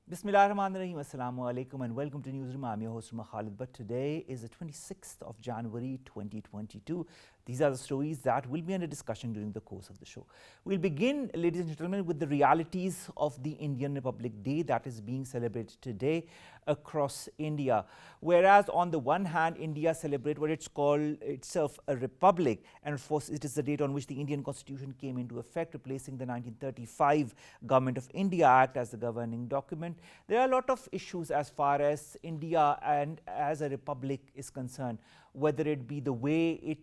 Bismillahirrahmanirrahim. Assalamu alaikum and welcome to NEWSROOM. I'm your host Khalid. But today is the 26th of January 2022. These are the stories that will be under discussion during the course of the show. We'll begin, ladies and gentlemen, with the realities of the Indian Republic Day that is being celebrated today across India. Whereas on the one hand, India celebrates what it's called itself a republic, and of course it is the date on which the Indian Constitution came into effect, replacing the 1935 Government of India Act as the governing document. There are a lot of issues as far as India and as a republic is concerned, whether it be the way it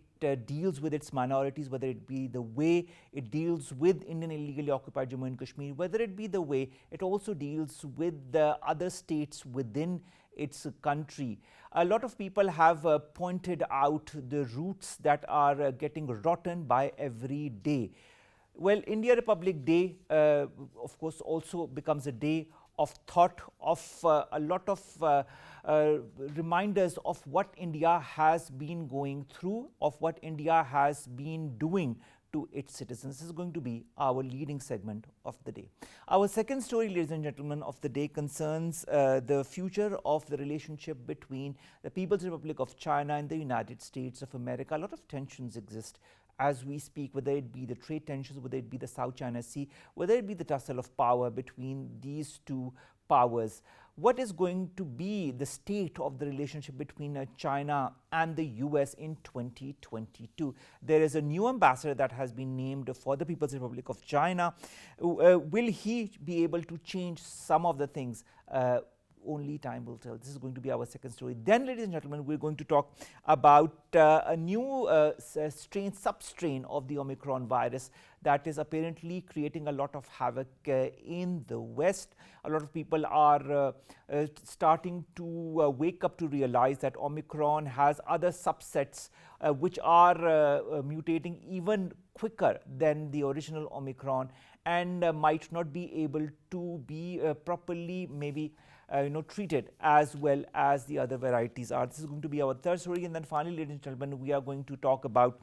deals with its minorities, whether it be the way it deals with Indian illegally occupied Jammu and Kashmir, whether it be the way it also deals with the other states within its country. A lot of people have pointed out the routes that are getting rotten by every day. Well, India Republic Day, of course, also becomes a day of thought, of a lot of reminders of what India has been going through, of what India has been doing to its citizens. This is going to be our leading segment of the day. Our second story, ladies and gentlemen, of the day concerns the future of the relationship between the People's Republic of China and the United States of America. A lot of tensions exist as we speak, whether it be the trade tensions, whether it be the South China Sea, whether it be the tussle of power between these two powers. What is going to be the state of the relationship between China and the US in 2022? There is a new ambassador that has been named for the People's Republic of China. Will he be able to change some of the things? Only time will tell. This is going to be our second story. Then, ladies and gentlemen, we're going to talk about a new substrain of the Omicron virus that is apparently creating a lot of havoc in the West. A lot of people are starting to wake up to realize that Omicron has other subsets which are mutating even quicker than the original Omicron and might not be able to be properly treated as well as the other varieties are. This is going to be our third story. And then finally, ladies and gentlemen, we are going to talk about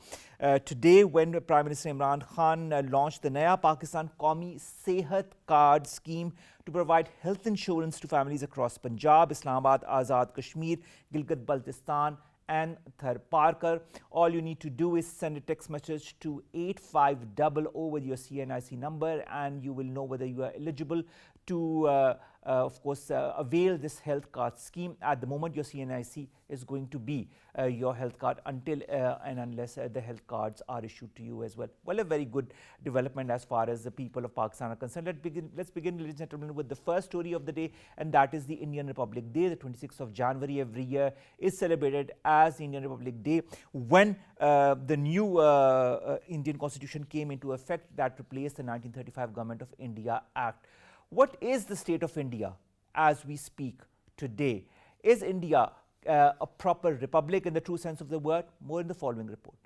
today when Prime Minister Imran Khan launched the Naya Pakistan Qaumi Sehat card scheme to provide health insurance to families across Punjab, Islamabad, Azad Kashmir, Gilgit-Baltistan and Thar Parker. All you need to do is send a text message to 8500 with your CNIC number and you will know whether you are eligible to avail this health card scheme. At the moment, your CNIC is going to be your health card until and unless the health cards are issued to you as well. Well, a very good development as far as the people of Pakistan are concerned. Let's begin, ladies and gentlemen, with the first story of the day, and that is the Indian Republic Day. The 26th of January every year is celebrated as the Indian Republic Day when the new Indian Constitution came into effect that replaced the 1935 Government of India Act. What is the state of India as we speak today? Is India a proper republic in the true sense of the word? More in the following report.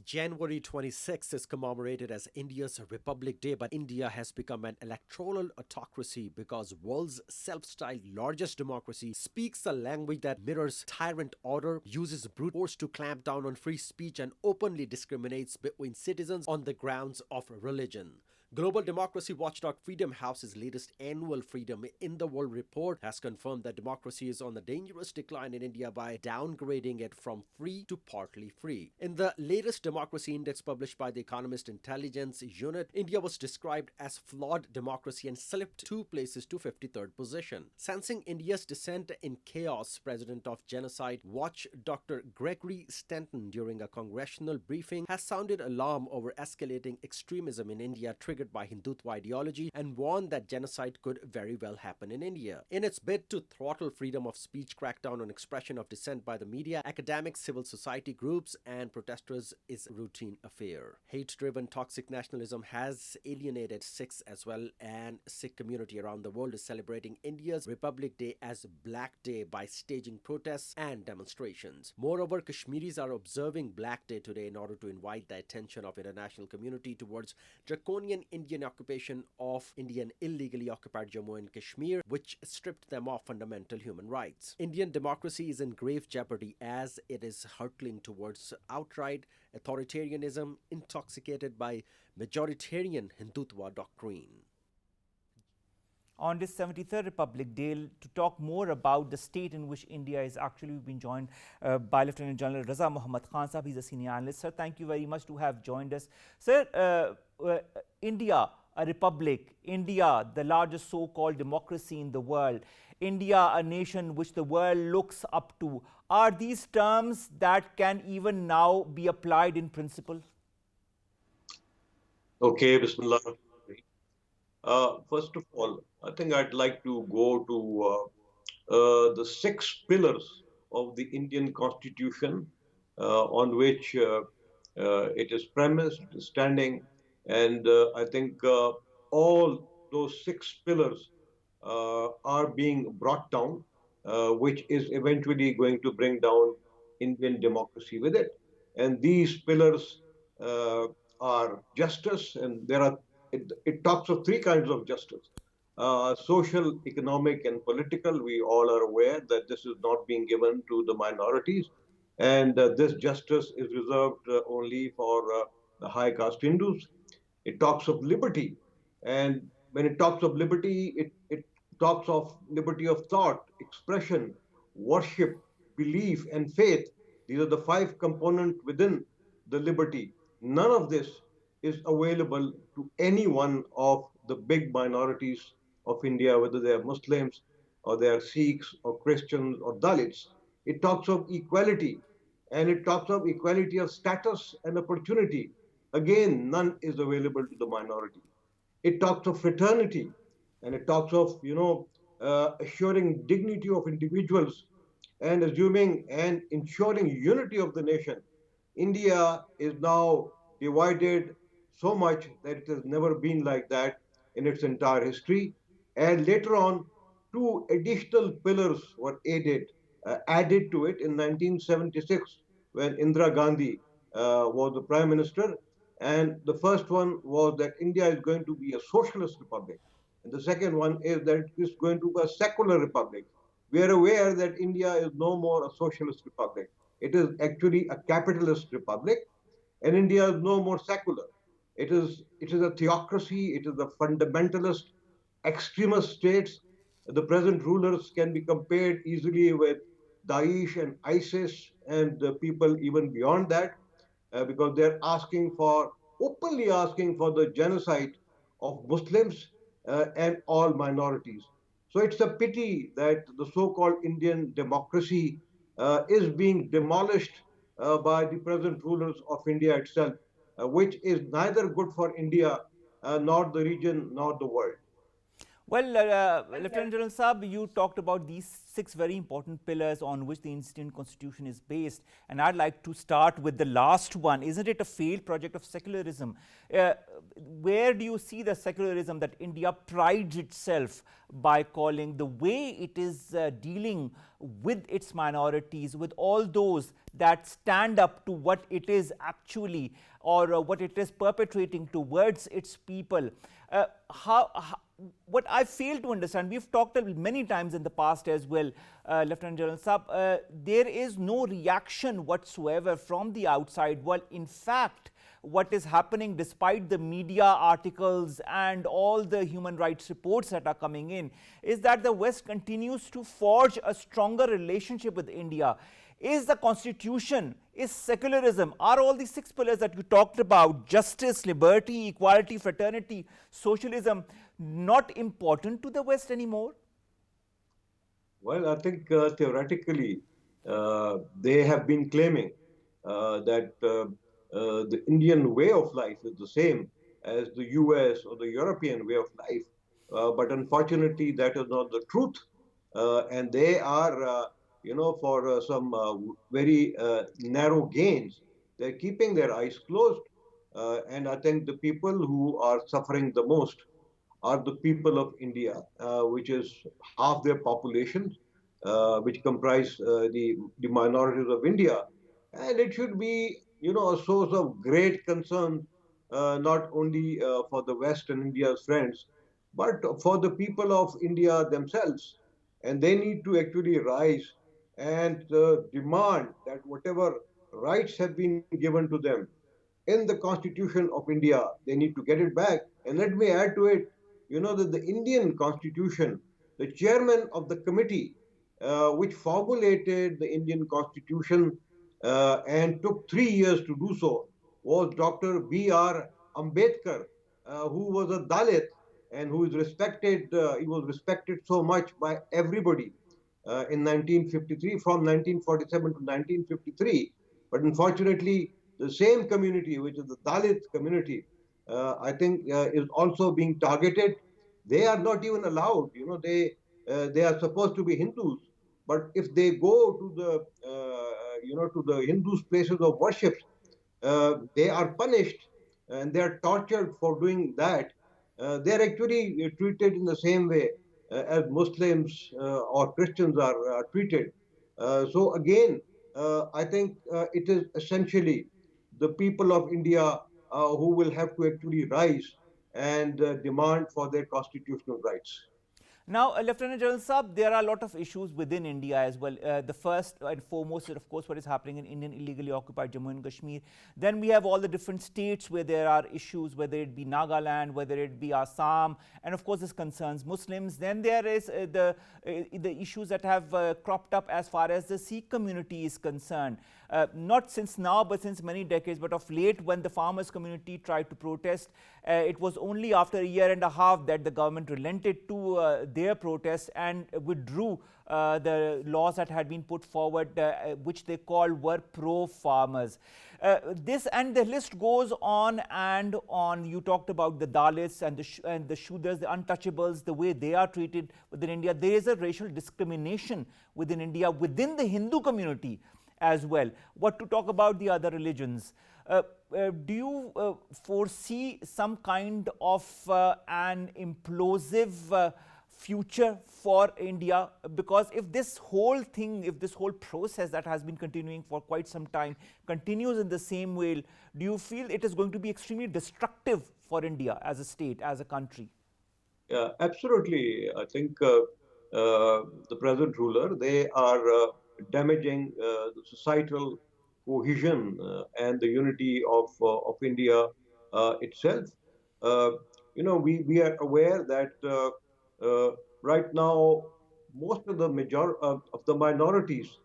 January 26th is commemorated as India's Republic Day, but India has become an electoral autocracy because world's self-styled largest democracy speaks a language that mirrors tyrant order, uses brute force to clamp down on free speech, and openly discriminates between citizens on the grounds of religion. Global democracy watchdog Freedom House's latest annual Freedom in the World report has confirmed that democracy is on a dangerous decline in India by downgrading it from free to partly free. In the latest democracy index published by the Economist Intelligence Unit, India was described as flawed democracy and slipped 2 places to 53rd position. Sensing India's descent in chaos, President of Genocide Watch Dr. Gregory Stanton during a congressional briefing has sounded alarm over escalating extremism in India triggered by Hindutva ideology and warned that genocide could very well happen in India. In its bid to throttle freedom of speech, crackdown on expression of dissent by the media, academics, civil society groups, and protesters is a routine affair. Hate-driven toxic nationalism has alienated Sikhs as well, and Sikh community around the world is celebrating India's Republic Day as Black Day by staging protests and demonstrations. Moreover, Kashmiris are observing Black Day today in order to invite the attention of international community towards draconian Indian occupation of Indian illegally occupied Jammu and Kashmir, which stripped them of fundamental human rights. Indian democracy is in grave jeopardy as it is hurtling towards outright authoritarianism intoxicated by majoritarian Hindutva doctrine. on this 73rd Republic Day to talk more about the state in which India is actually. We've been joined by Lieutenant General Raza Muhammad Khan Sahab. He's a senior analyst. Sir, thank you very much to have joined us. Sir, India, a republic, India, the largest so-called democracy in the world, India, a nation which the world looks up to. Are these terms that can even now be applied in principle? Okay, Bismillah. First of all, I think I'd like to go to the 6 pillars of the Indian Constitution on which it is premised, standing, and I think all those 6 pillars are being brought down, which is eventually going to bring down Indian democracy with it. And these pillars are justice, and it talks of 3 kinds of justice. Social, economic, and political. We all are aware that this is not being given to the minorities, and this justice is reserved only for the high caste Hindus. It talks of liberty, and when it talks of liberty, it talks of liberty of thought, expression, worship, belief, and faith. These are the 5 components within the liberty. None of this is available to any one of the big minorities of India, whether they are Muslims or they are Sikhs or Christians or Dalits. It talks of equality, and it talks of equality of status and opportunity. Again, none is available to the minority. It talks of fraternity, and it talks of, assuring dignity of individuals and assuming and ensuring unity of the nation. India is now divided so much that it has never been like that in its entire history. And later on, 2 additional pillars were added to it in 1976 when Indira Gandhi was the Prime Minister. And the first one was that India is going to be a socialist republic. And the second one is that it is going to be a secular republic. We are aware that India is no more a socialist republic. It is actually a capitalist republic, and India is no more secular. It is a theocracy. It is a fundamentalist, extremist states. The present rulers can be compared easily with Daesh and ISIS and the people even beyond that, because they're openly asking for the genocide of Muslims and all minorities. So it's a pity that the so-called Indian democracy is being demolished by the present rulers of India itself, which is neither good for India, nor the region, nor the world. Well, Lieutenant General Saab, you talked about these 6 very important pillars on which the Indian Constitution is based, and I'd like to start with the last one. Isn't it a failed project of secularism? Where do you see the secularism that India prides itself by calling the way it is dealing with its minorities, with all those that stand up to what it is actually or what it is perpetrating towards its people? What I fail to understand, we've talked many times in the past as well, Lieutenant General Saab, there is no reaction whatsoever from the outside. Well, in fact, what is happening despite the media articles and all the human rights reports that are coming in is that the West continues to forge a stronger relationship with India. Is the Constitution, is secularism, are all these 6 pillars that you talked about, justice, liberty, equality, fraternity, socialism, not important to the West anymore? Well, I think theoretically they have been claiming that the Indian way of life is the same as the US or the European way of life. But unfortunately, that is not the truth. And they are, for some very narrow gains, they're keeping their eyes closed. And I think the people who are suffering the most are the people of India, which is half their population, which comprise the minorities of India. And it should be, a source of great concern, not only for the West and India's friends, but for the people of India themselves. And they need to actually rise and demand that whatever rights have been given to them in the Constitution of India, they need to get it back. And let me add to it, that the Indian Constitution, the chairman of the committee which formulated the Indian Constitution and took 3 years to do so, was Dr. B.R. Ambedkar, who was a Dalit and who is respected. He was respected so much by everybody in 1953, from 1947 to 1953. But unfortunately, the same community, which is the Dalit community, I think is also being targeted. They are not even allowed. They are supposed to be Hindus, but if they go to the Hindus' places of worship, they are punished and they are tortured for doing that. They are actually treated in the same way as Muslims or Christians are treated. So again, I think it is essentially the people of India who will have to actually rise and demand for their constitutional rights. Now, Lieutenant General Saab, there are a lot of issues within India as well. The first and foremost is, of course, what is happening in Indian illegally occupied Jammu and Kashmir. Then we have all the different states where there are issues, whether it be Nagaland, whether it be Assam, and of course this concerns Muslims. Then there is the issues that have cropped up as far as the Sikh community is concerned. Not since now, but since many decades, but of late when the farmers community tried to protest, it was only after a year and a half that the government relented to their protest and withdrew the laws that had been put forward, which they called were pro-farmers. This and the list goes on and on. You talked about the Dalits and the Shudras, the untouchables, the way they are treated within India. There is a racial discrimination within India, within the Hindu community as well. What to talk about the other religions? Do you foresee some kind of an implosive future for India? Because if this whole thing, if this whole process that has been continuing for quite some time continues in the same way, do you feel it is going to be extremely destructive for India as a state, as a country? Yeah, absolutely. I think the present ruler, they are damaging the societal cohesion and the unity of India itself. We are aware that right now most of the minorities,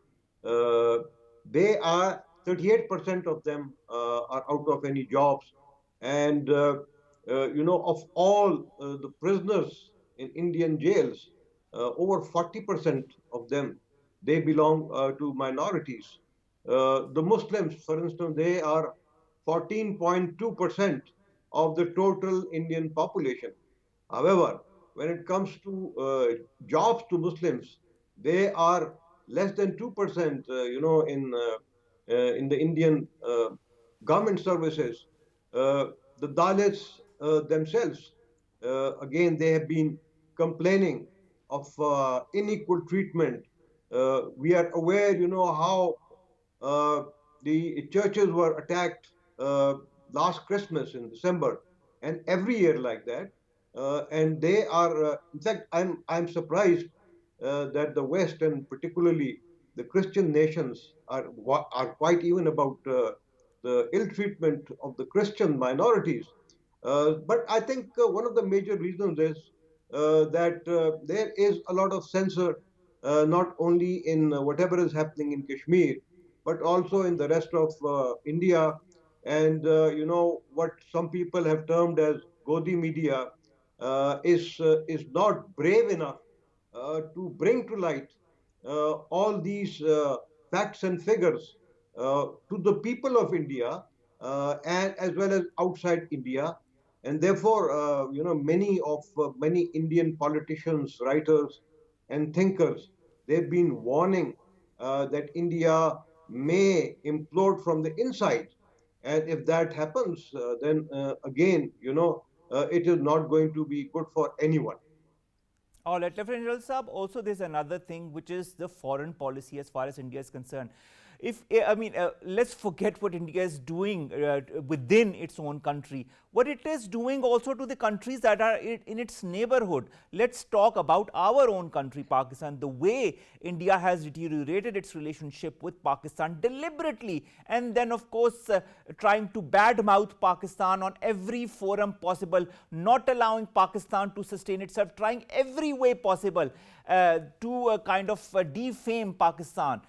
they are 38% of them are out of any jobs, and of all the prisoners in Indian jails, over 40% of them, they belong to minorities. The Muslims, for instance, they are 14.2% of the total Indian population. However, when it comes to jobs to Muslims, they are less than 2%, in the Indian government services. The Dalits themselves, again, they have been complaining of unequal treatment. We are aware, how the churches were attacked last Christmas in December, and every year like that. And they are, in fact, I'm surprised that the West and particularly the Christian nations are quite even about the ill treatment of the Christian minorities. But I think one of the major reasons is that there is a lot of censor, not only in whatever is happening in Kashmir, but also in the rest of India. And what some people have termed as Godi media is not brave enough to bring to light all these facts and figures to the people of India and as well as outside India. And therefore, many Indian politicians, writers, and thinkers, they've been warning that India may implode from the inside. And if that happens, then again, it is not going to be good for anyone. All right, Lieutenant General Saab, also there's another thing which is the foreign policy as far as India is concerned. Let's forget what India is doing within its own country, what it is doing also to the countries that are in its neighborhood. Let's talk about our own country, Pakistan, the way India has deteriorated its relationship with Pakistan deliberately, and then of course trying to badmouth Pakistan on every forum possible, not allowing Pakistan to sustain itself, trying every way possible to kind of defame Pakistan.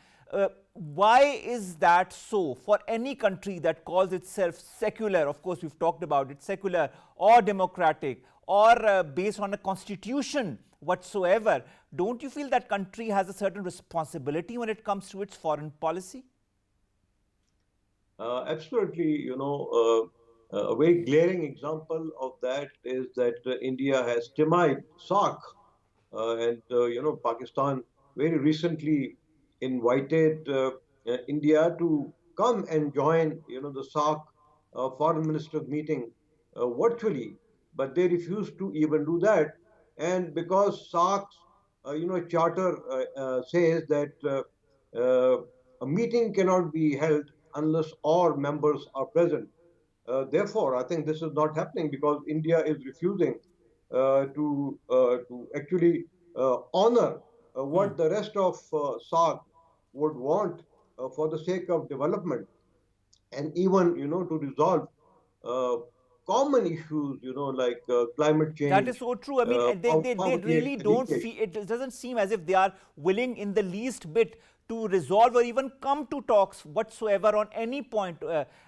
Why is that so for any country that calls itself secular? Of course, we've talked about it, secular or democratic or based on a constitution whatsoever. Don't you feel that country has a certain responsibility when it comes to its foreign policy? Absolutely. A very glaring example of that is that India has stymied SAARC, and Pakistan very recently invited India to come and join the SAARC foreign ministers meeting virtually, but they refused to even do that. And because SAARC's charter says that a meeting cannot be held unless all members are present. Therefore, I think this is not happening because India is refusing to actually honor what the rest of SAARC would want for the sake of development, and even to resolve uh, common issues, like climate That is change, so true. I mean, they poverty really don't eradication. feel, it doesn't seem as if they are willing in the least bit to resolve or even come to talks whatsoever on any point.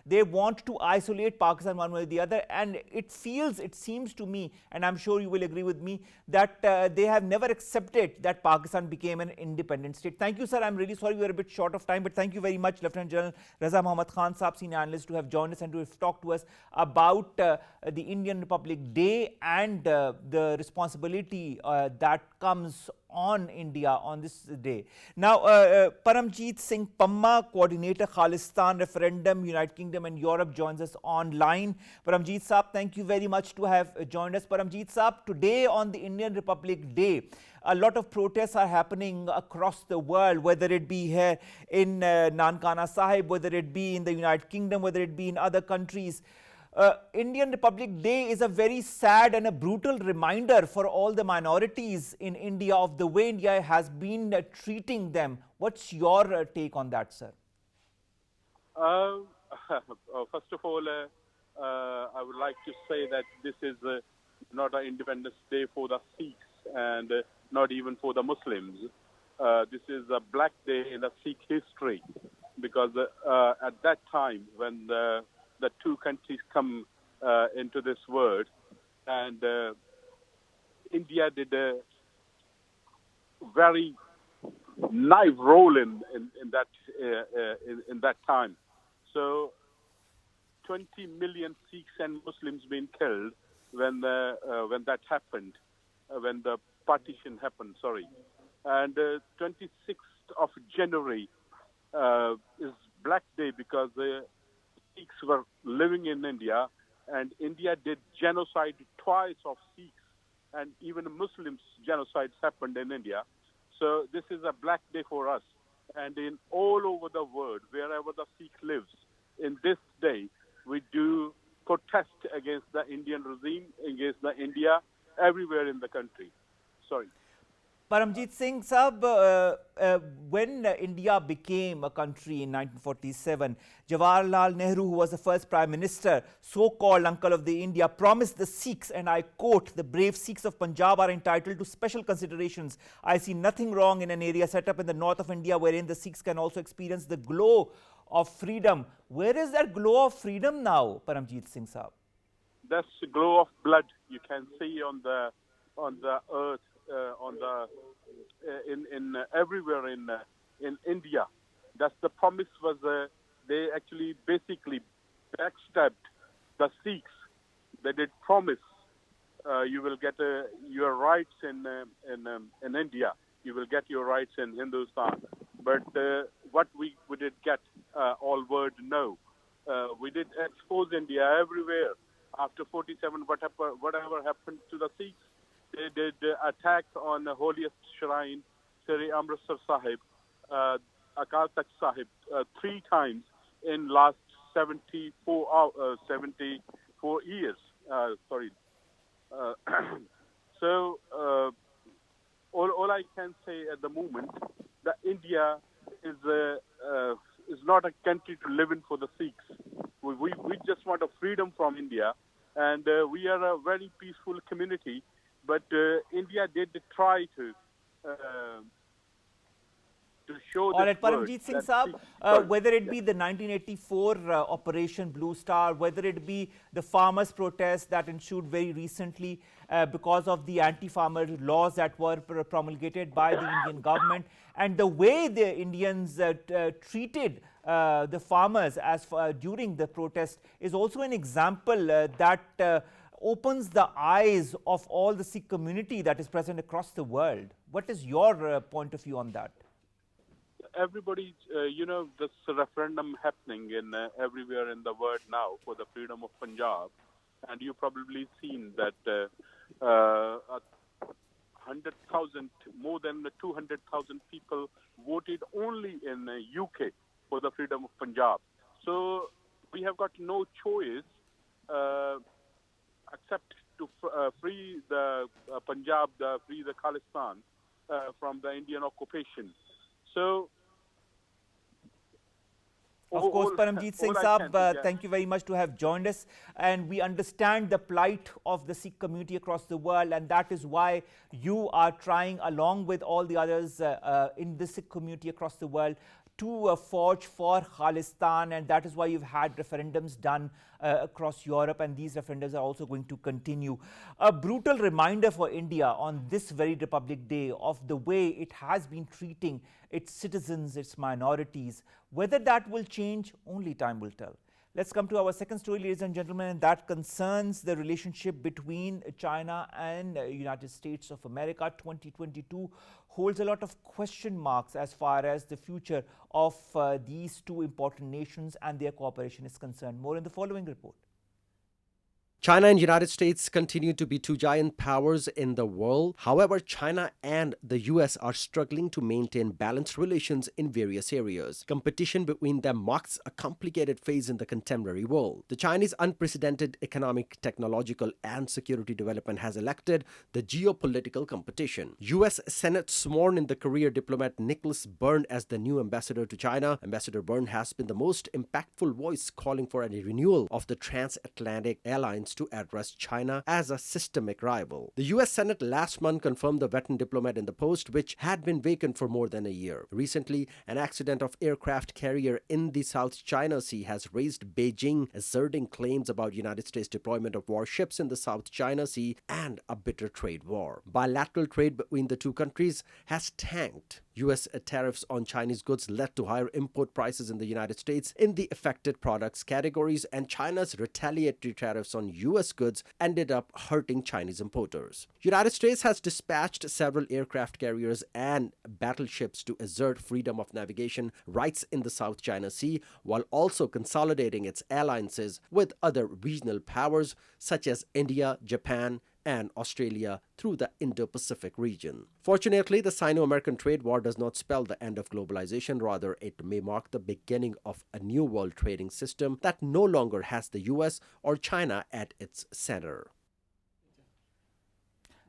They want to isolate Pakistan one way or the other, and it seems to me, and I'm sure you will agree with me, that they have never accepted that Pakistan became an independent state. Thank you, sir. I'm really sorry we are a bit short of time, but thank you very much, Lieutenant General Raza Muhammad Khan Saab, Senior Analyst, to have joined us and to have talked to us about the Indian Republic Day and the responsibility that comes on India on this day. Now, Paramjeet Singh Pamma, Coordinator Khalistan Referendum, United Kingdom and Europe, joins us online. Paramjeet Saab, thank you very much to have joined us. Paramjeet Saab, today on the Indian Republic Day, a lot of protests are happening across the world, whether it be here in Nankana Sahib, whether it be in the United Kingdom, whether it be in other countries. Indian Republic Day is a very sad and a brutal reminder for all the minorities in India of the way India has been treating them. What's your take on that, sir? First of all, I would like to say that this is not an Independence Day for the Sikhs and not even for the Muslims. This is a black day in the Sikh history because at that time when the two countries come into this world, and India did a very live role in that time. So 20 million Sikhs and Muslims being killed when that happened, when the partition happened. Sorry, and 26th of January is Black Day because Sikhs were living in India, and India did genocide twice of Sikhs, and even Muslims genocides happened in India. So this is a black day for us, and in all over the world, wherever the Sikh lives, in this day we do protest against the Indian regime, against the India, everywhere in the country. Sorry. Paramjeet Singh Saab, when India became a country in 1947, Jawaharlal Nehru, who was the first Prime Minister, so-called uncle of the India, promised the Sikhs, and I quote, "The brave Sikhs of Punjab are entitled to special considerations. I see nothing wrong in an area set up in the north of India wherein the Sikhs can also experience the glow of freedom." Where is that glow of freedom now, Paramjeet Singh Saab? That's the glow of blood you can see on the earth. In everywhere in India, that's the promise was they actually basically backstabbed the Sikhs. They did promise you will get your rights in India. You will get your rights in Hindustan. But what we did get all word no. We did expose India everywhere. After 47, whatever happened to the Sikhs. They did attack on the holiest shrine, Sri Amritsar Sahib. Akal Takht Sahib 3 times in last 74 years. Sorry. So all I can say at the moment that India is not a country to live in for the Sikhs. We just want a freedom from India, and we are a very peaceful community. But India did try to show All right, this word Paramjeet Singh that Saab, sorry. whether it be the 1984 Operation Blue Star, whether it be the farmers' protests that ensued very recently because of the anti-farmer laws that were promulgated by the Indian government, and the way the Indians treated the farmers during the protest is also an example that opens the eyes of all the Sikh community that is present across the world. What is your point of view on that? Everybody, this referendum happening in everywhere in the world now for the freedom of Punjab, and you've probably seen that 100,000, more than 200,000 people voted only in UK for the freedom of Punjab. So we have got no choice except to free the Punjab, free the Khalistan from the Indian occupation. So, of course, Paramjeet Singh Saab, thank you very much to have joined us. And we understand the plight of the Sikh community across the world, and that is why you are trying, along with all the others in the Sikh community across the world, to forge for Khalistan, and that is why you've had referendums done across Europe, and these referendums are also going to continue. A brutal reminder for India on this very Republic Day of the way it has been treating its citizens, its minorities. Whether that will change, only time will tell. Let's come to our second story, ladies and gentlemen, and that concerns the relationship between China and United States of America. 2022 holds a lot of question marks as far as the future of these two important nations and their cooperation is concerned. More in the following report. China and United States continue to be two giant powers in the world. However, China and the US are struggling to maintain balanced relations in various areas. Competition between them marks a complicated phase in the contemporary world. The Chinese unprecedented economic, technological, and security development has elected the geopolitical competition. US Senate sworn in the career diplomat Nicholas Byrne as the new ambassador to China. Ambassador Byrne has been the most impactful voice calling for a renewal of the transatlantic alliance to address China as a systemic rival. The US Senate last month confirmed the veteran diplomat in the post, which had been vacant for more than a year. Recently, an accident of aircraft carrier in the South China Sea has raised Beijing, asserting claims about United States deployment of warships in the South China Sea and a bitter trade war. Bilateral trade between the two countries has tanked. US tariffs on Chinese goods led to higher import prices in the United States in the affected products categories, and China's retaliatory tariffs on US goods ended up hurting Chinese importers. United States has dispatched several aircraft carriers and battleships to assert freedom of navigation rights in the South China Sea, while also consolidating its alliances with other regional powers such as India, Japan, and Australia through the Indo-Pacific region. Fortunately, the Sino-American trade war does not spell the end of globalization. Rather, it may mark the beginning of a new world trading system that no longer has the US or China at its center.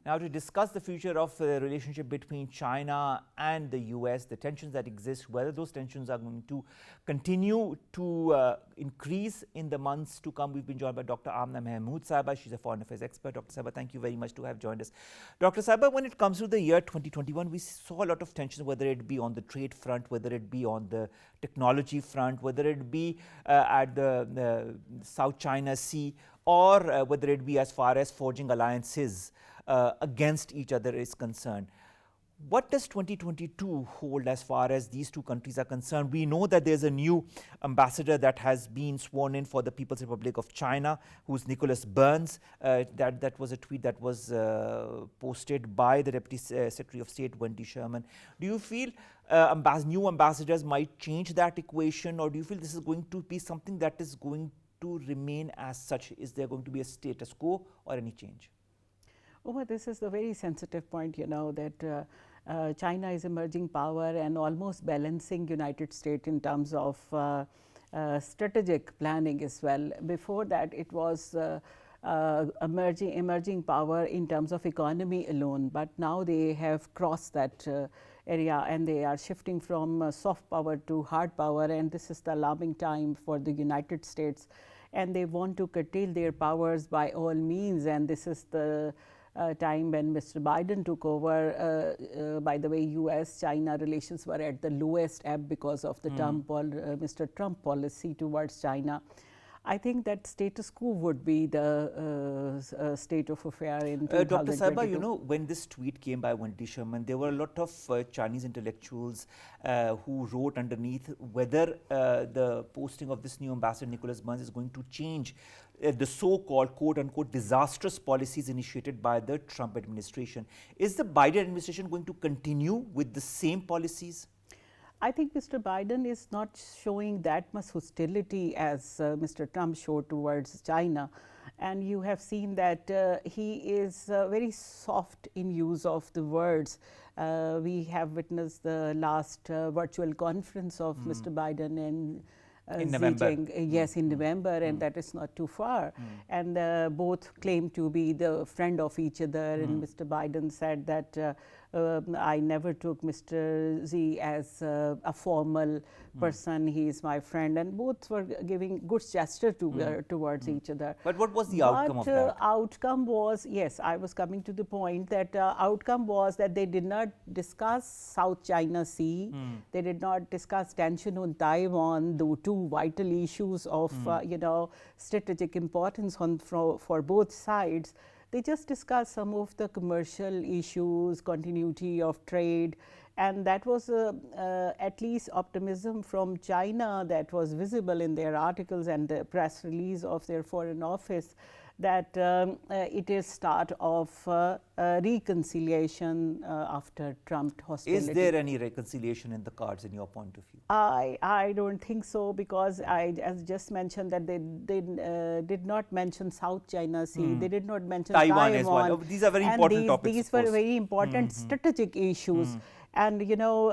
Now, to discuss the future of the relationship between China and the US, the tensions that exist, whether those tensions are going to continue to increase in the months to come, we've been joined by Dr. Amina Mehmood Sahaba. She's a foreign affairs expert. Dr. Sahaba, thank you very much to have joined us. Dr. Sahaba, when it comes to the year 2021, we saw a lot of tensions, whether it be on the trade front, whether it be on the technology front, whether it be at the South China Sea, or whether it be as far as forging alliances against each other is concerned. What does 2022 hold as far as these two countries are concerned? We know that there's a new ambassador that has been sworn in for the People's Republic of China, who's Nicholas Byrne. That was a tweet that was posted by the Deputy Secretary of State, Wendy Sherman. Do you feel new ambassadors might change that equation, or do you feel this is going to be something that is going to remain as such? Is there going to be a status quo or any change? Omar, this is a very sensitive point, that China is emerging power and almost balancing United States in terms of strategic planning as well. Before that, it was emerging power in terms of economy alone, but now they have crossed that area and they are shifting from soft power to hard power, and this is the alarming time for the United States, and they want to curtail their powers by all means, and this is the time when Mr. Biden took over. By the way, US-China relations were at the lowest ebb because of the Mr. Trump policy towards China. I think that status quo would be the state of affair in 2022. Dr. Sahiba, you know, when this tweet came by Wendy Sherman, there were a lot of Chinese intellectuals who wrote underneath whether the posting of this new ambassador, Nicholas Burns, is going to change the so-called quote-unquote disastrous policies initiated by the Trump administration. Is the Biden administration going to continue with the same policies? I think Mr. Biden is not showing that much hostility as Mr. Trump showed towards China. And you have seen that he is very soft in use of the words. We have witnessed the last virtual conference of Mr. Biden and in November. Yes, in November, and that is not too far. And both claim to be the friend of each other. And Mr. Biden said that I never took Mr. Xi as a formal person. He is my friend, and both were giving good gesture towards each other. But what was the outcome of that? Outcome was, yes, I was coming to the point that outcome was that they did not discuss South China Sea. They did not discuss tension on Taiwan, the two vital issues of strategic importance for both sides. They just discussed some of the commercial issues, continuity of trade, and that was at least optimism from China that was visible in their articles and the press release of their foreign office, that it is start of reconciliation after Trump hostility. Is there any reconciliation in the cards in your point of view? I don't think so, because I just mentioned that they did not mention South China Sea. They did not mention Taiwan as well. These are very important topics. These were very important strategic issues. And you know,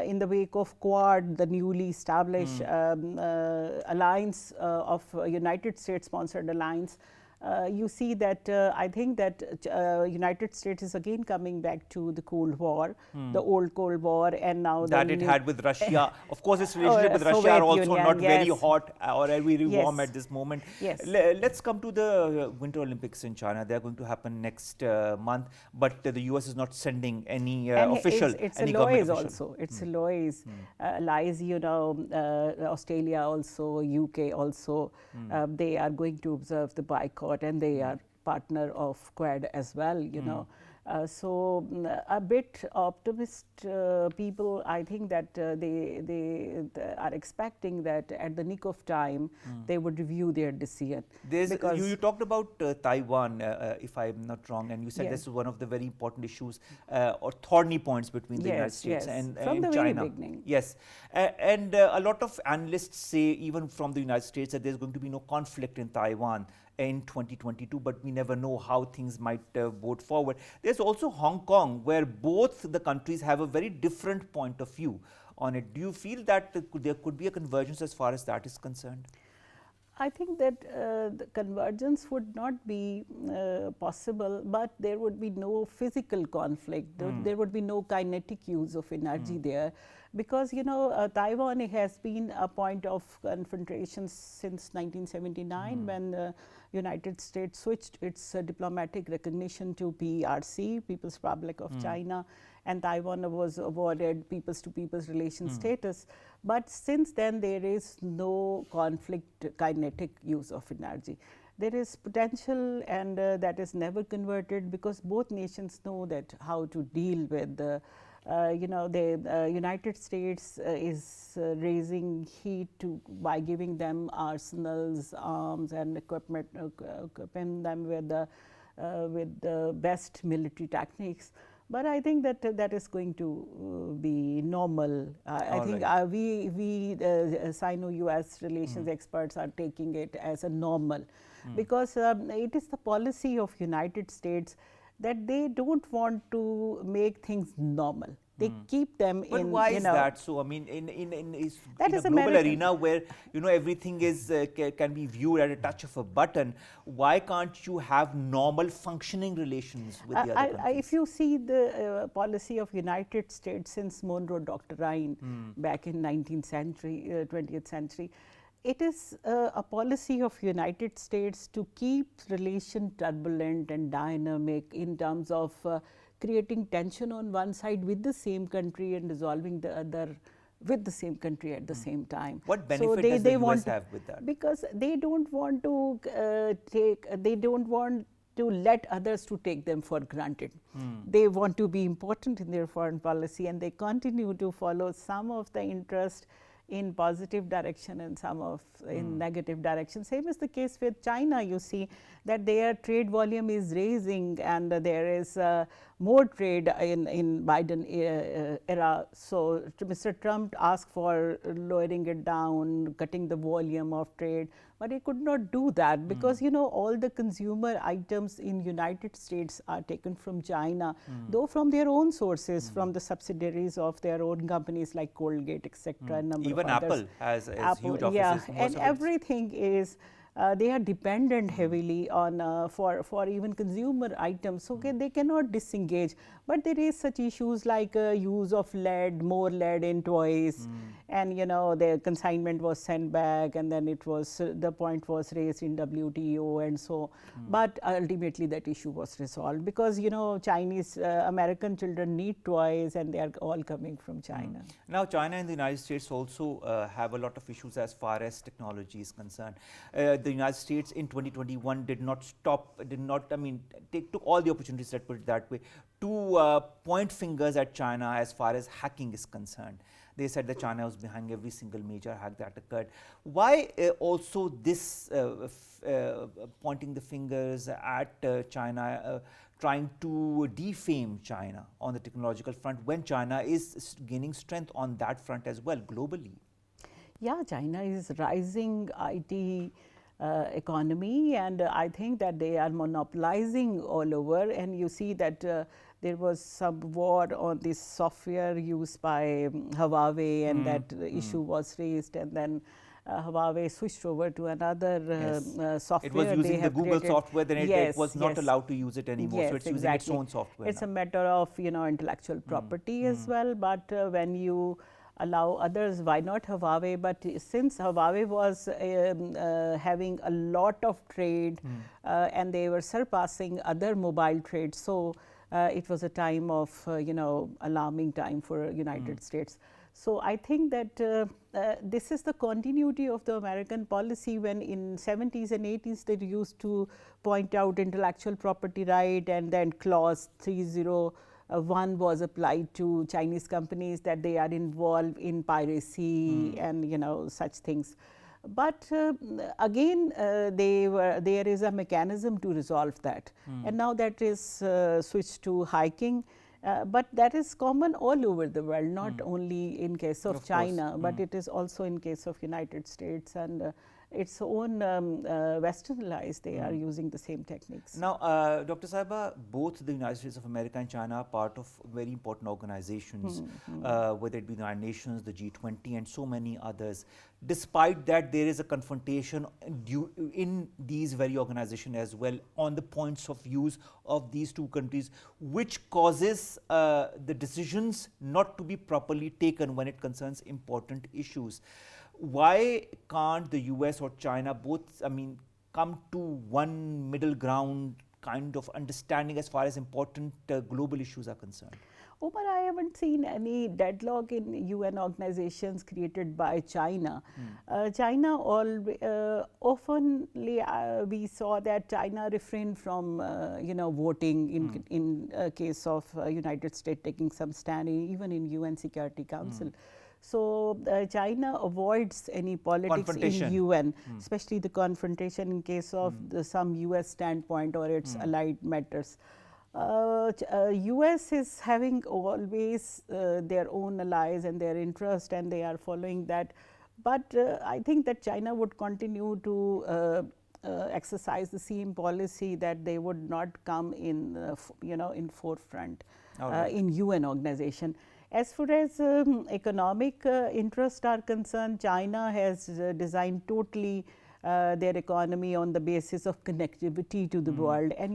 in the wake of Quad, the newly established alliance of United States sponsored alliance, you see that I think that United States is again coming back to the Cold War, the old Cold War, and now that it had with Russia. Of course, its relationship with Russia are also Union, not very hot or very warm at this moment. Yes. Let's come to the Winter Olympics in China. They are going to happen next month, but the US is not sending any official. It's any allies government also. It's allies. Allies, you know, Australia also, UK also. They are going to observe the boycott, and they are partner of Quad as well, you know. So a bit optimist people, I think that they are expecting that at the nick of time they would review their decision. You talked about Taiwan, if I'm not wrong, and you said Yes. this is one of the very important issues or thorny points between the United States and from the China. very beginning. Yes, and a lot of analysts say, even from the United States, that there's going to be no conflict in Taiwan in 2022, but we never know how things might vote forward. There's also Hong Kong, where both the countries have a very different point of view on it. Do you feel that there could be a convergence as far as that is concerned? I think that the convergence would not be possible, but there would be no physical conflict. There would be no kinetic use of energy there, because you know Taiwan has been a point of confrontation since 1979 when the United States switched its diplomatic recognition to PRC, People's Republic of China, and Taiwan was awarded peoples-to-peoples relation status. But since then, there is no conflict kinetic use of energy. There is potential, and that is never converted, because both nations know that how to deal with the the United States is raising heat by giving them arsenals, arms, and equipment, equipping them with the best military techniques. But I think that that is going to be normal. I think we Sino-US relations experts are taking it as a normal, because it is the policy of United States that they don't want to make things normal. They keep them But in, why you is know. that so? I mean, in That a is global American. arena where, you know, everything is can be viewed at a touch of a button, why can't you have normal functioning relations with the other countries? If you see the policy of United States since Monroe Doctrine back in 19th century, 20th century, it is a policy of United States to keep relation turbulent and dynamic in terms of creating tension on one side with the same country and resolving the other with the same country at the same time. What benefit does the US have with that? Because they don't want to they don't want to let others to take them for granted. They want to be important in their foreign policy, and they continue to follow some of the interest in positive direction and some of in negative direction. Same is the case with China. You see that their trade volume is raising, and there is more trade in Biden era. So Mr. Trump asked for lowering it down, cutting the volume of trade, but he could not do that because you know all the consumer items in United States are taken from China, though from their own sources, from the subsidiaries of their own companies like Colgate, etc. Even Apple has huge offices. Yeah, and everything is they are dependent heavily on for even consumer items. Okay, they cannot disengage, but there is such issues like use of lead, more lead in toys, and you know the consignment was sent back, and then it was the point was raised in WTO and so. But ultimately that issue was resolved because you know Chinese American children need toys, and they are all coming from China. Now, China and the United States also have a lot of issues as far as technology is concerned. The United States in 2021 did not, I mean, took all the opportunities, let's put it that way, to point fingers at China as far as hacking is concerned. They said that China was behind every single major hack that occurred. Why also this pointing the fingers at China, trying to defame China on the technological front when China is gaining strength on that front as well globally? Yeah, China is rising IT economy, and I think that they are monopolizing all over, and you see that there was some war on this software used by Huawei, and that issue was raised, and then Huawei switched over to another software. It was using the Google software, then it was not yes. allowed to use it anymore, Yes, so it's exactly. using its own software. It's now. a matter of you know intellectual property as well, but when you allow others, why not Huawei? But since Huawei was having a lot of trade and they were surpassing other mobile trades, so it was a time of you know alarming time for United States. So I think that this is the continuity of the American policy when in 70s and 80s they used to point out intellectual property right, and then clause 301 was applied to Chinese companies that they are involved in piracy and you know such things. But again there is a mechanism to resolve that, and now that is switched to hiking. But that is common all over the world, not only in case of China, but it is also in case of United States and its own westernized, they are using the same techniques. Now, Dr. Sahiba, both the United States of America and China are part of very important organizations, whether it be the United Nations, the G20 and so many others. Despite that, there is a confrontation in these very organizations as well on the points of views of these two countries, which causes the decisions not to be properly taken when it concerns important issues. Why can't the US or China both, I mean, come to one middle ground kind of understanding as far as important global issues are concerned? Omar, I haven't seen any deadlock in UN organizations created by China. China oftenly we saw that China refrained from you know voting in case of United States taking some stand even in UN Security Council. So China avoids any politics in UN, especially the confrontation in case of some US standpoint or its allied matters. US is having always their own allies and their interest, and they are following that. But I think that China would continue to exercise the same policy, that they would not come in, in forefront in UN organization. As far as economic interests are concerned, China has designed totally their economy on the basis of connectivity to the world. And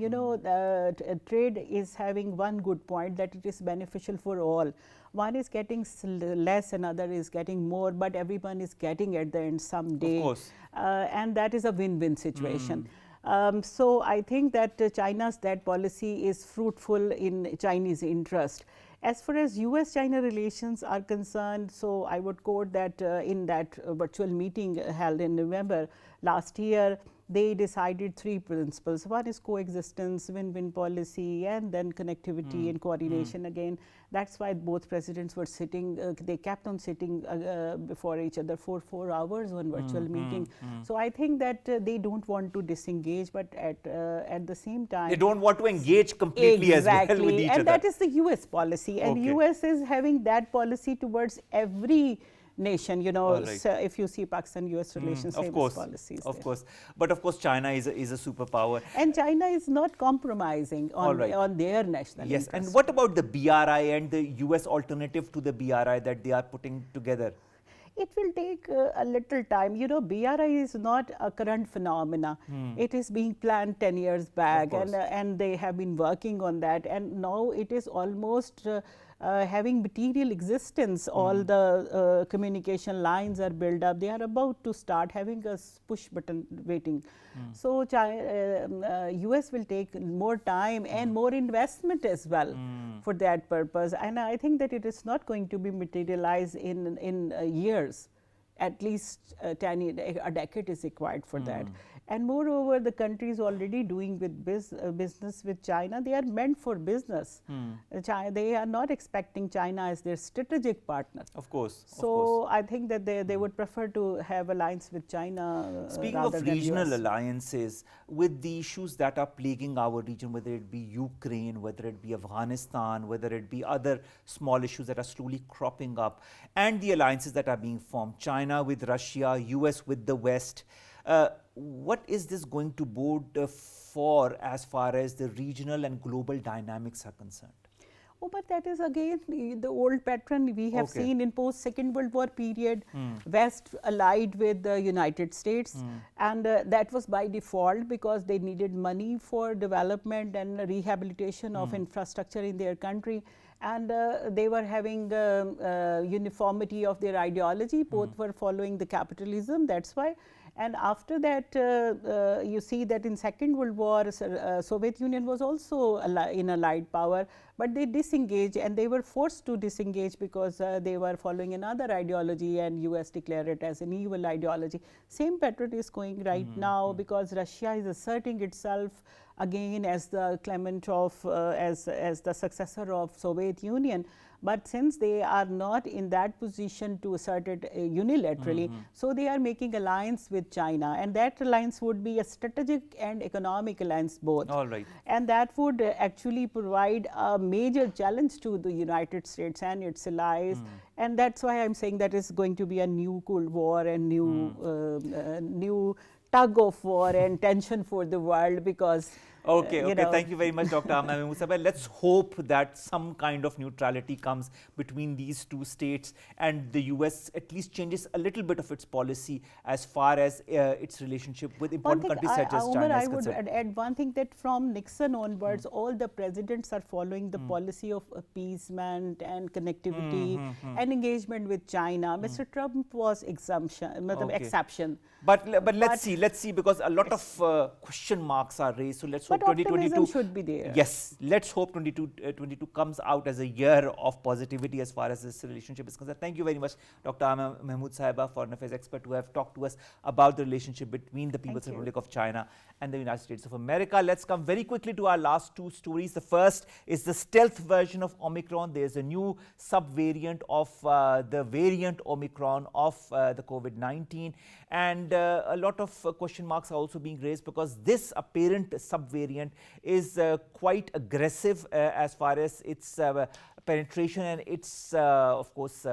trade is having one good point, that it is beneficial for all. One is getting less, another is getting more, but everyone is getting at the end someday. Of course. And that is a win-win situation. So I think that China's that policy is fruitful in Chinese interest. As far as US-China relations are concerned, so I would quote that in that virtual meeting held in November last year, they decided 3 principles. One is coexistence, win-win policy, and then connectivity and coordination again. That's why both presidents were sitting, they kept on sitting before each other for 4 hours on virtual meeting. So I think that they don't want to disengage, but at the same time, they don't want to engage completely as well with each other. And that is the US policy, and US is having that policy towards every nation, so if you see Pakistan-US relations, policies. Of course. But of course, China is a superpower. And China is not compromising on their national Yes, interest. and what about the BRI and the US alternative to the BRI that they are putting together? It will take a little time. BRI is not a current phenomena. It is being planned 10 years back, and they have been working on that, and now it is almost having material existence. All the communication lines are built up. They are about to start having a push button waiting. So US will take more time and more investment as well for that purpose. And I think that it is not going to be materialized in years. At least a decade is required for that. And moreover, the country is already doing with business with China. They are meant for business. They are not expecting China as their strategic partner. Of course. So I think that they would prefer to have alliance with China. Speaking of regional alliances, with the issues that are plaguing our region, whether it be Ukraine, whether it be Afghanistan, whether it be other small issues that are slowly cropping up, and the alliances that are being formed, China with Russia, US with the West, what is this going to bode for as far as the regional and global dynamics are concerned? Oh, but that is again the old pattern we have seen in post-Second World War period. West allied with the United States, and that was by default because they needed money for development and rehabilitation of infrastructure in their country. And they were having uniformity of their ideology. Both were following the capitalism. That's why. And after that, you see that in Second World War, Soviet Union was also in allied power, but they disengaged, and they were forced to disengage because they were following another ideology, and US declared it as an evil ideology. Same pattern is going right now because Russia is asserting itself again as the claimant of as the successor of Soviet Union. But since they are not in that position to assert it unilaterally, so they are making alliance with China, and that alliance would be a strategic and economic alliance both. All right. And that would actually provide a major challenge to the United States and its allies. And that's why I'm saying that is going to be a new Cold War and new tug of war and tension for the world because Thank you very much, Dr. Amina. Let's hope that some kind of neutrality comes between these two states and the US at least changes a little bit of its policy as far as its relationship with important countries such as China is concerned. I would add one thing, that from Nixon onwards, all the presidents are following the policy of appeasement and connectivity and engagement with China. Mr. Trump was exception. But let's see, because a lot of question marks are raised. So let's hope 2022 should be there. Yes, let's hope 2022 comes out as a year of positivity as far as this relationship is concerned. Thank you very much, Dr. Mehmood Sahiba, foreign affairs expert, who have talked to us about the relationship between the People's Republic of China and the United States of America. Let's come very quickly to our last two stories. The first is the stealth version of Omicron. There is a new subvariant of the variant Omicron of the COVID-19, and a lot of question marks are also being raised because this apparent subvariant is quite aggressive as far as its penetration and its, of course,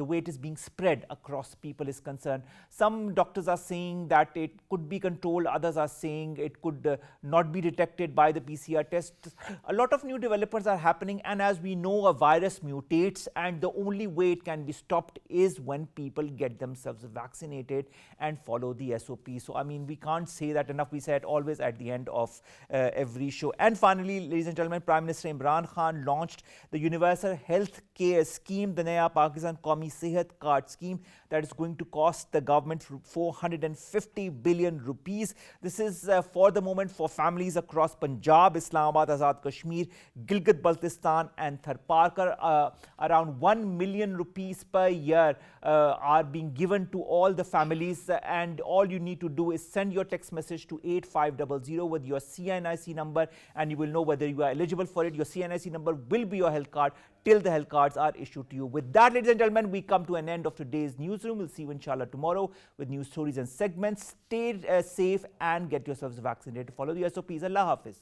the way it is being spread across people is concerned. Some doctors are saying that it could be controlled, others are saying it could not be detected by the PCR test. A lot of new developments are happening, and as we know, a virus mutates, and the only way it can be stopped is when people get themselves vaccinated and follow the SOP. So, I mean, we can't say that enough. We said always at the end of every show. And finally, ladies and gentlemen, Prime Minister Imran Khan launched the Universal Health Care Scheme, the Naya Pakistan Qaumi Sehat card scheme that is going to cost the government 450 billion rupees. This is for the moment for families across Punjab, Islamabad, Azad Kashmir, Gilgit-Baltistan and Tharparkar. Around 1 million rupees per year are being given to all the families, and all you need to do is send your text message to 8500 with your CNIC number, and you will know whether you are eligible for it. Your CNIC number will be your health card till the health cards are issued to you. With that, ladies and gentlemen, we come to an end of today's newsroom. We'll see you inshallah tomorrow with news stories and segments. Stay safe and get yourselves vaccinated. Follow the SOPs. Allah Hafiz.